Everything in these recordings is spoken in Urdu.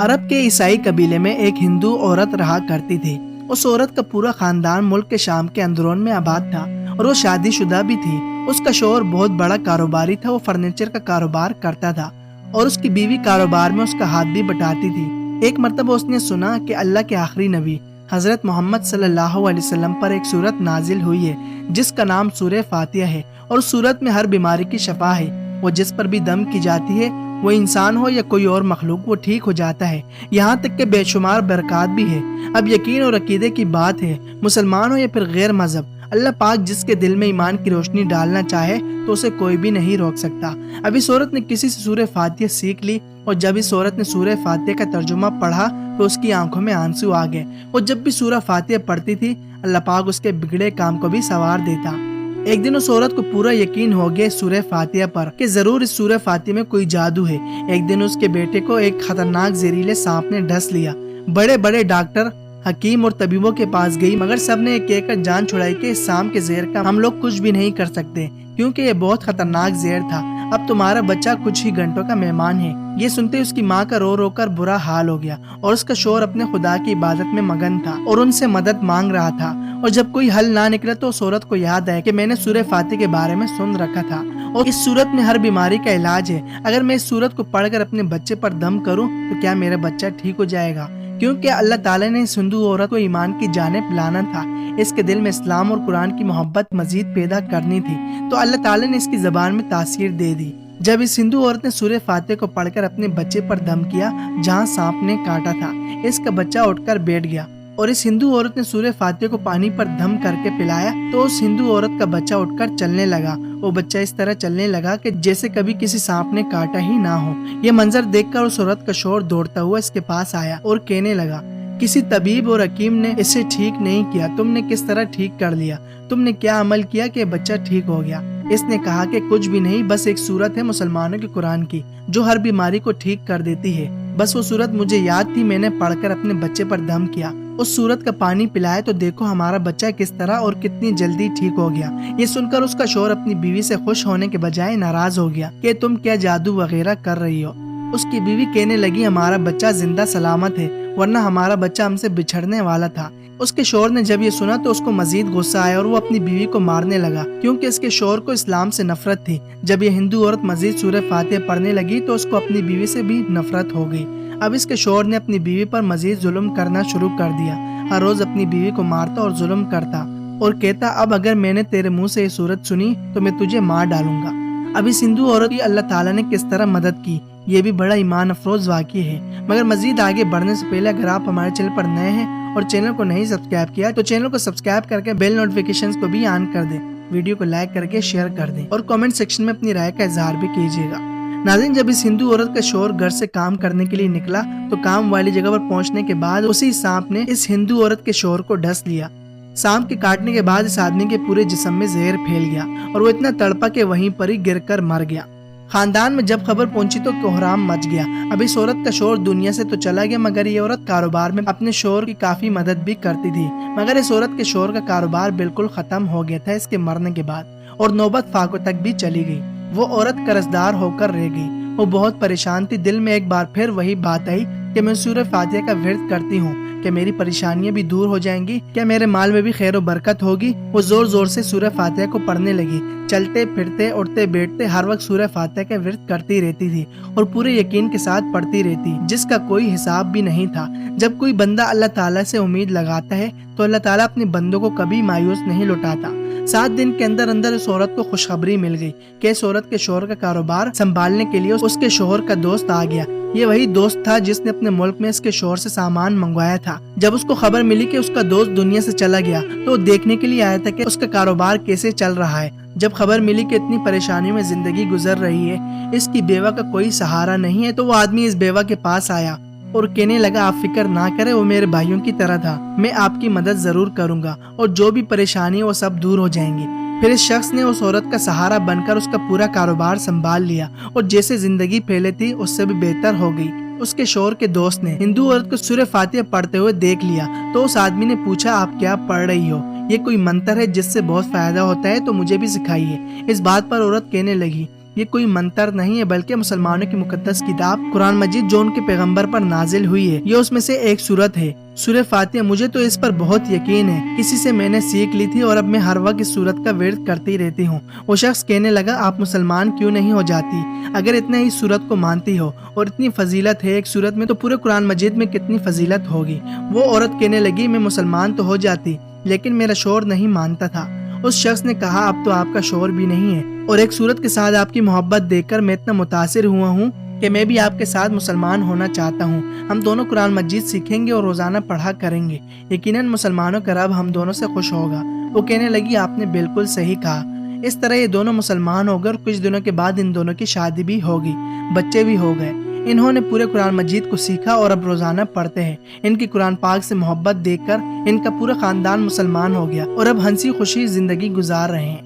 عرب کے عیسائی قبیلے میں ایک ہندو عورت رہا کرتی تھی۔ اس عورت کا پورا خاندان ملک کے شام کے اندرون میں آباد تھا اور وہ شادی شدہ بھی تھی۔ اس کا شوہر بہت بڑا کاروباری تھا، وہ فرنیچر کا کاروبار کرتا تھا اور اس کی بیوی کاروبار میں اس کا ہاتھ بھی بٹاتی تھی۔ ایک مرتبہ اس نے سنا کہ اللہ کے آخری نبی حضرت محمد صلی اللہ علیہ وسلم پر ایک سورت نازل ہوئی ہے جس کا نام سورہ فاتحہ ہے، اور اس سورت میں ہر بیماری کی شفا ہے۔ وہ جس پر بھی دم کی جاتی ہے، وہ انسان ہو یا کوئی اور مخلوق، وہ ٹھیک ہو جاتا ہے، یہاں تک کہ بے شمار برکات بھی ہے۔ اب یقین اور عقیدے کی بات ہے، مسلمان ہو یا پھر غیر مذہب، اللہ پاک جس کے دل میں ایمان کی روشنی ڈالنا چاہے تو اسے کوئی بھی نہیں روک سکتا۔ اب اس عورت نے کسی سے سورہ فاتحہ سیکھ لی، اور جب اس عورت نے سورہ فاتحہ کا ترجمہ پڑھا تو اس کی آنکھوں میں آنسو آ گئے۔ وہ جب بھی سورہ فاتحہ پڑھتی تھی، اللہ پاک اس کے بگڑے کام کو بھی سنوار دیتا۔ ایک دن اس عورت کو پورا یقین ہو گیا سورہ فاتحہ پر کہ ضرور اس سورہ فاتحہ میں کوئی جادو ہے۔ ایک دن اس کے بیٹے کو ایک خطرناک زہریلے سانپ نے ڈس لیا۔ بڑے بڑے ڈاکٹر، حکیم اور طبیبوں کے پاس گئی، مگر سب نے ایک کر جان چھڑائی کہ اس سانپ کے زہر کا ہم لوگ کچھ بھی نہیں کر سکتے، کیونکہ یہ بہت خطرناک زہر تھا۔ اب تمہارا بچہ کچھ ہی گھنٹوں کا مہمان ہے۔ یہ سنتے اس کی ماں کا رو رو کر برا حال ہو گیا، اور اس کا شوہر اپنے خدا کی عبادت میں مگن تھا اور ان سے مدد مانگ رہا تھا۔ اور جب کوئی حل نہ نکلا تو اس عورت کو یاد آیا کہ میں نے سورہ فاتحہ کے بارے میں سن رکھا تھا، اور اس سورت میں ہر بیماری کا علاج ہے۔ اگر میں اس سورت کو پڑھ کر اپنے بچے پر دم کروں تو کیا میرا بچہ ٹھیک ہو جائے گا؟ کیونکہ اللہ تعالیٰ نے اس ہندو عورت کو ایمان کی جانب لانا تھا، اس کے دل میں اسلام اور قرآن کی محبت مزید پیدا کرنی تھی، تو اللہ تعالیٰ نے اس کی زبان میں تاثیر دے دی۔ جب اس ہندو عورت نے سورہ فاتحہ کو پڑھ کر اپنے بچے پر دم کیا جہاں سانپ نے کاٹا تھا، اس کا بچہ اٹھ کر بیٹھ گیا، اور اس ہندو عورت نے سورہ فاتحہ کو پانی پر دم کر کے پلایا تو اس ہندو عورت کا بچہ اٹھ کر چلنے لگا۔ وہ بچہ اس طرح چلنے لگا کہ جیسے کبھی کسی سانپ نے کاٹا ہی نہ ہو۔ یہ منظر دیکھ کر اس عورت کا شوہر دوڑتا ہوا اس کے پاس آیا اور کہنے لگا، کسی طبیب اور حکیم نے اسے ٹھیک نہیں کیا، تم نے کس طرح ٹھیک کر لیا؟ تم نے کیا عمل کیا کہ بچہ ٹھیک ہو گیا؟ اس نے کہا کہ کچھ بھی نہیں، بس ایک سورت ہے مسلمانوں کے قرآن کی جو ہر بیماری کو ٹھیک کر دیتی ہے۔ بس وہ سورت مجھے یاد تھی، میں نے پڑھ کر اپنے بچے پر دم کیا، اس سورت کا پانی پلایا تو دیکھو ہمارا بچہ کس طرح اور کتنی جلدی ٹھیک ہو گیا۔ یہ سن کر اس کا شوہر اپنی بیوی سے خوش ہونے کے بجائے ناراض ہو گیا کہ تم کیا جادو وغیرہ کر رہی ہو۔ اس کی بیوی کہنے لگی، ہمارا بچہ زندہ سلامت ہے، ورنہ ہمارا بچہ ہم سے بچھڑنے والا تھا۔ اس کے شوہر نے جب یہ سنا تو اس کو مزید غصہ آیا اور وہ اپنی بیوی کو مارنے لگا، کیونکہ اس کے شوہر کو اسلام سے نفرت تھی۔ جب یہ ہندو عورت مزید سورہ فاتحہ پڑھنے لگی تو اس کو اپنی بیوی سے بھی نفرت ہو گئی۔ اب اس کے شوہر نے اپنی بیوی پر مزید ظلم کرنا شروع کر دیا، ہر روز اپنی بیوی کو مارتا اور ظلم کرتا اور کہتا، اب اگر میں نے تیرے منہ سے یہ سورت سنی تو میں تجھے مار ڈالوں گا۔ اب اس ہندو عورت کی اللہ تعالیٰ نے کس طرح مدد کی، یہ بھی بڑا ایمان افروز واقعہ ہے۔ مگر مزید آگے بڑھنے سے پہلے اگر آپ ہمارے چینل پر نئے ہیں اور چینل کو نہیں سبسکرائب کیا تو چینل کو سبسکرائب کر کے بیل نوٹیفیکیشنز کو بھی آن کر دیں، ویڈیو کو لائک کر کے شیئر کر دیں اور کامنٹ سیکشن میں اپنی رائے کا اظہار بھی کیجیے گا۔ ناظرین، جب اس ہندو عورت کا شوہر گھر سے کام کرنے کے لیے نکلا تو کام والی جگہ پر پہنچنے کے بعد اسی سانپ نے اس ہندو عورت کے شوہر کو ڈس لیا۔ سانپ کے کاٹنے کے بعد اس آدمی کے پورے جسم میں زہر پھیل گیا اور وہ اتنا تڑپا کہ وہیں پر ہی گر کر مر گیا۔ خاندان میں جب خبر پہنچی تو کوہرام مچ گیا۔ اب اس عورت کا شوہر دنیا سے تو چلا گیا، مگر یہ عورت کاروبار میں اپنے شوہر کی کافی مدد بھی کرتی تھی۔ مگر اس عورت کے شوہر کا کاروبار بالکل ختم ہو گیا تھا اس کے مرنے کے بعد، اور نوبت فاقوں تک بھی چلی گئی۔ وہ عورت قرضدار ہو کر رہ گئی، وہ بہت پریشان تھی۔ دل میں ایک بار پھر وہی بات آئی کہ میں سورہ فاتحہ کا ورد کرتی ہوں، کہ میری پریشانیاں بھی دور ہو جائیں گی، کیا میرے مال میں بھی خیر و برکت ہوگی۔ وہ زور زور سے سورہ فاتحہ کو پڑھنے لگی، چلتے پھرتے اٹھتے بیٹھتے ہر وقت سورہ فاتحہ کا ورد کرتی رہتی تھی اور پورے یقین کے ساتھ پڑھتی رہتی، جس کا کوئی حساب بھی نہیں تھا۔ جب کوئی بندہ اللہ تعالیٰ سے امید لگاتا ہے تو اللہ تعالیٰ اپنے بندوں کو کبھی مایوس نہیں لوٹاتا۔ 7 دن کے اندر اندر اس عورت کو خوشخبری مل گئی کہ اس عورت کے شوہر کا کاروبار سنبھالنے کے لیے اس کے شوہر کا دوست آ گیا۔ یہ وہی دوست تھا جس نے اپنے ملک میں اس کے شوہر سے سامان منگوایا تھا۔ جب اس کو خبر ملی کہ اس کا دوست دنیا سے چلا گیا تو وہ دیکھنے کے لیے آیا تھا کہ اس کا کاروبار کیسے چل رہا ہے۔ جب خبر ملی کہ اتنی پریشانیوں میں زندگی گزر رہی ہے، اس کی بیوہ کا کوئی سہارا نہیں ہے، تو وہ آدمی اس بیوہ کے پاس آیا اور کہنے لگا، آپ فکر نہ کرے، وہ میرے بھائیوں کی طرح تھا، میں آپ کی مدد ضرور کروں گا اور جو بھی پریشانی وہ سب دور ہو جائیں گی۔ پھر اس شخص نے اس عورت کا سہارا بن کر اس کا پورا کاروبار سنبھال لیا اور جیسے زندگی پہلے تھی اس سے بھی بہتر ہو گئی۔ اس کے شوہر کے دوست نے ہندو عورت کو سورہ فاتحہ پڑھتے ہوئے دیکھ لیا تو اس آدمی نے پوچھا، آپ کیا پڑھ رہی ہو؟ یہ کوئی منتر ہے جس سے بہت فائدہ ہوتا ہے تو مجھے بھی سکھائیے۔ اس بات پر عورت کہنے لگی، یہ کوئی منتر نہیں ہے بلکہ مسلمانوں کی مقدس کتاب قرآن مجید جو ان کے پیغمبر پر نازل ہوئی ہے، یہ اس میں سے ایک سورت ہے، سورہ فاتحہ۔ مجھے تو اس پر بہت یقین ہے، کسی سے میں نے سیکھ لی تھی اور اب میں ہر وقت اس سورت کا ورد کرتی رہتی ہوں۔ وہ شخص کہنے لگا، آپ مسلمان کیوں نہیں ہو جاتی؟ اگر اتنا ہی سورت کو مانتی ہو اور اتنی فضیلت ہے ایک سورت میں، تو پورے قرآن مجید میں کتنی فضیلت ہوگی؟ وہ عورت کہنے لگی، میں مسلمان تو ہو جاتی لیکن میرا شوہر نہیں مانتا تھا۔ اس شخص نے کہا، اب تو آپ کا شوہر بھی نہیں ہے اور ایک سورت کے ساتھ آپ کی محبت دیکھ کر میں اتنا متاثر ہوا ہوں کہ میں بھی آپ کے ساتھ مسلمان ہونا چاہتا ہوں۔ ہم دونوں قرآن مجید سیکھیں گے اور روزانہ پڑھا کریں گے، یقیناً مسلمانوں کا رب ہم دونوں سے خوش ہوگا۔ وہ کہنے لگی، آپ نے بالکل صحیح کہا۔ اس طرح یہ دونوں مسلمان ہو گئے اور کچھ دنوں کے بعد ان دونوں کی شادی بھی ہو گئی، بچے بھی ہو گئے۔ انہوں نے پورے قرآن مجید کو سیکھا اور اب روزانہ پڑھتے ہیں۔ ان کی قرآن پاک سے محبت دیکھ کر ان کا پورا خاندان مسلمان ہو گیا اور اب ہنسی خوشی زندگی گزار رہے ہیں۔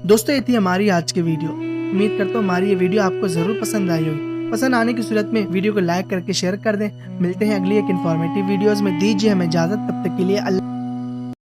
دوستو، یہ تھی ہماری آج کی ویڈیو۔ امید کرتا ہوں ہماری یہ ویڈیو آپ کو ضرور پسند آئی ہوگی۔ پسند آنے کی صورت میں ویڈیو کو لائک کر کے شیئر کر دیں۔ ملتے ہیں اگلی ایک انفارمیٹیو ویڈیوز میں، دیجیے ہمیں اجازت، تب تک کے لیے اللہ